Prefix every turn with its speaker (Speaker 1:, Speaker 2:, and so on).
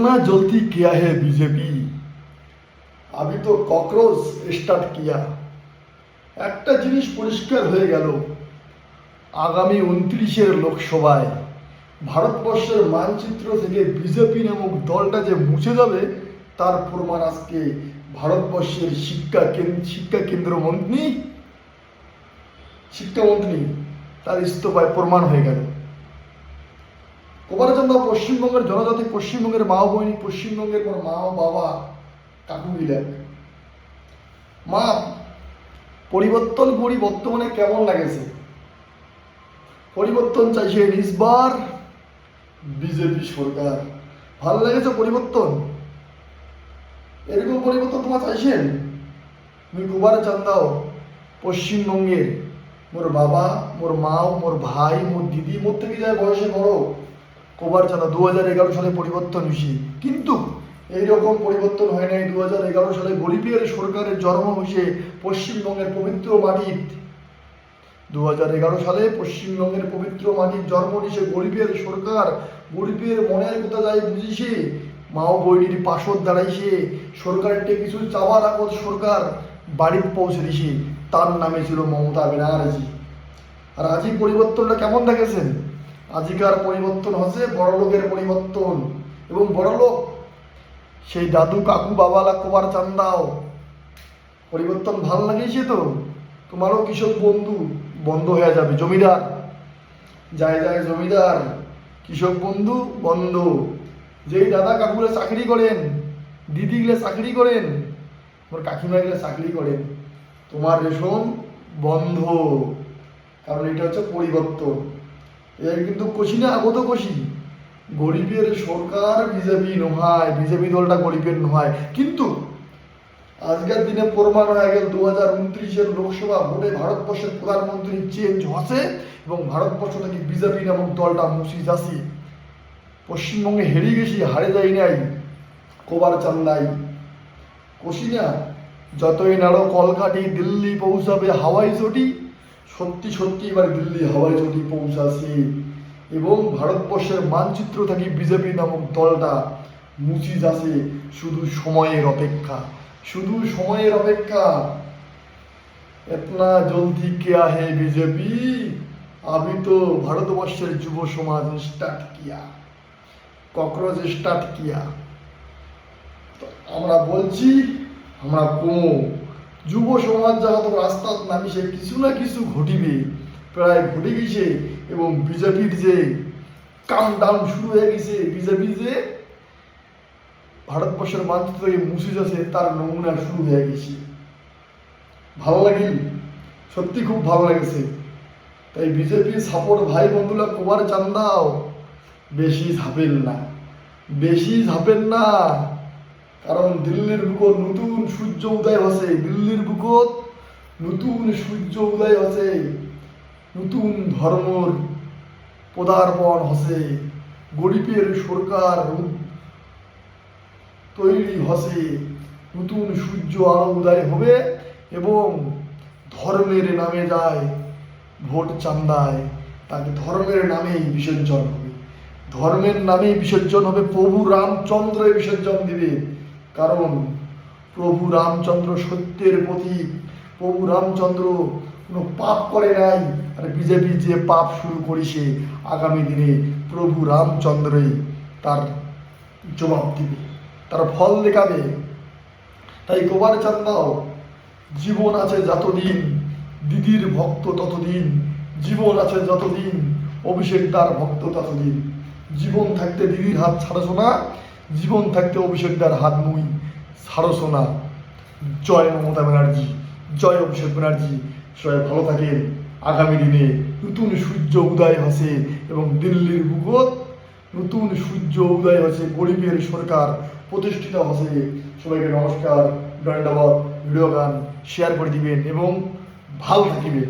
Speaker 1: इतना जल्दी किया है बीजेपी, अभी तो कॉकरोच स्टार्ट किया। একটা জিনিস পরিষ্কার হয়ে গেল, আগামী 29-এর লোকসভায় ভারতবর্ষের মানচিত্র থেকে বিজেপি নামক দলটা যে মুছে যাবে তার প্রমাণ আজকে ভারতবর্ষের শিক্ষামন্ত্রী তার ইস্তফায় প্রমাণ হয়ে গেল। কোপারচান্দা পশ্চিমবঙ্গের জনজাতি, পশ্চিমবঙ্গের মা বহিনী, পশ্চিমবঙ্গের মা বাবা কাকু গিলেন মা পরিবর্তন করি। বর্তমানে কেমন লাগেছে? পরিবর্তন চাইছে নিসবার বিজেপি সরকার। ভালো লেগেছে পরিবর্তন? এরকম পরিবর্তন তোমার চাইছেন? তুমি কোপারচান্দাও পশ্চিমবঙ্গের মোর বাবা, মোর মা, মোর ভাই, মোর দিদি, মোর থেকে যায় বয়সে বড় কোপারচান্দা 2011 সালে পরিবর্তন হয়েছে, কিন্তু এইরকম পরিবর্তন হয় নাই। 2011 সালে গরিবের সরকারের জন্ম হয়েছে পশ্চিমবঙ্গের পবিত্র মাটির। 2011 সালে পশ্চিমবঙ্গের পবিত্র মাটির জন্ম নিয়েছে গরিবের সরকার। গরিবের মনের কথা যাই বুঝিছে, মাও বইনির পাশত দাঁড়াইছে। সরকারের কিছু চাওয়ার আগত সরকার বাড়িতে পৌঁছে দিছে, তার নামে ছিল মমতা ব্যানার্জি। আর আজি পরিবর্তনটা কেমন দেখেছেন? আজিকার পরিবর্তন হচ্ছে বড়লোকের পরিবর্তন, এবং বড়লোক সেই দাদু কাকু বাবালা কোপারচান্দাও পরিবর্তন ভাল লাগিয়েছে। তো তোমারও কৃষক বন্ধু বন্ধ হয়ে যাবে, জমিদার যায় যায় জমিদার, কৃষক বন্ধু বন্ধ। যেই দাদা কাকুরা চাকরি করেন, দিদিগুলো চাকরি করেন, তোমার কাকিমাগুলো চাকরি করেন, তোমার রেশন বন্ধ। কারণ এটা হচ্ছে পরিবর্তন। এর কিন্তু কষি না, আগত কষি গরিবের সরকার বিজেপি নয়, বিজেপি দলটা গরিবের নয়। কিন্তু আজকের দিনে প্রমাণ হয়ে গেল 2029-এর লোকসভা ভোটে ভারতবর্ষের প্রধানমন্ত্রী চেঞ্জ হচ্ছে এবং ভারতবর্ষ থেকে বিজেপি নামক দলটা মুছি যাচ্ছে। পশ্চিমবঙ্গে হেরে গেছি, হারে যাই নাই কোপারচান্দাই কষি না। যতই নাড়ো কলকাটি দিল্লি পৌঁছাবে হাওয়াই চটি, সত্যি সত্যি এবার দিল্লি হাওয়াই চটি পৌঁছাছে এবং ভারতবর্ষের মানচিত্র থেকে বিজেপি নামক দলটা মুছি যাচ্ছে। শুধু সময়ের অপেক্ষা, শুধু সময়ের অপেক্ষা। इतना जल्दी क्या है बीजेपी, अभी तो ভারতবর্ষের যুব সমাজ স্টার্ট কিয়া, ককরোচ স্টার্ট কিয়া। আমরা বলছি, আমরা কমো যুব সমাজ যখন রাস্তাত নামিছে কিছু না কিছু ঘটিবে, প্রায় ঘটে গেছে। এবং বিজেপির যে কাম ডাউন শুরু হয়ে গেছে, বিজেপি যে ভারতবর্ষের মানচিত্র থেকে মুছে যাচ্ছে তার নমুনা শুরু হয়ে গেছে। ভালো লাগিল, সত্যি খুব ভালো লেগেছে। তাই বিজেপি সাপোর্ট ভাই বন্ধুরা কোপারচান্দাও বেশি ঝাঁপেন না, বেশি ঝাঁপেন না। কারণ দিল্লির বুকত নতুন সূর্য উদয় হচ্ছে, দিল্লির বুকত নতুন সূর্য উদয় হচ্ছে, নতুন ধর্মর পদার্পণ হচ্ছে, গরিবের সরকার তৈরি হচ্ছে, নতুন সূর্য আলো উদয় হবে এবং ধর্মের নামে যায় ভোট চান্দায়, তাকে ধর্মের নামেই বিসর্জন হবে, ধর্মের নামেই বিসর্জন হবে। প্রভু রামচন্দ্র বিসর্জন দিবে, কারণ প্রভু রামচন্দ্র সত্যের প্রতীক। প্রভু রামচন্দ্র কোনো পাপ করে নাই, আর বিজেপি যে পাপ শুরু করেছে আগামী দিনে প্রভু রামচন্দ্রই তার জবাব দিবে, তার ফল দেখাবে। তাই কোপারচান্দাও জীবন আছে যতদিন, দিদির ভক্ত ততদিন, জীবন আছে যতদিন, অভিষেকদার ভক্ত ততদিন। জীবন থাকতে দিদির হাত ছাড়ছো না, জীবন থাকতে অভিষেকদার হাত মুই ছাড়ছো না। জয় মমতা ব্যানার্জি, জয় অভিষেক ব্যানার্জি, সবাই ভালো থাকেন। আগামী দিনে নতুন সূর্য উদয় হচ্ছে এবং দিল্লির বুকত নতুন সূর্য উদয় হচ্ছে, গরিবের সরকার প্রতিষ্ঠিত হচ্ছে। সবাইকে নমস্কার, ধন্যবাদ। ভিডিও গান শেয়ার করে দিবেন এবং ভালো থাকিবেন।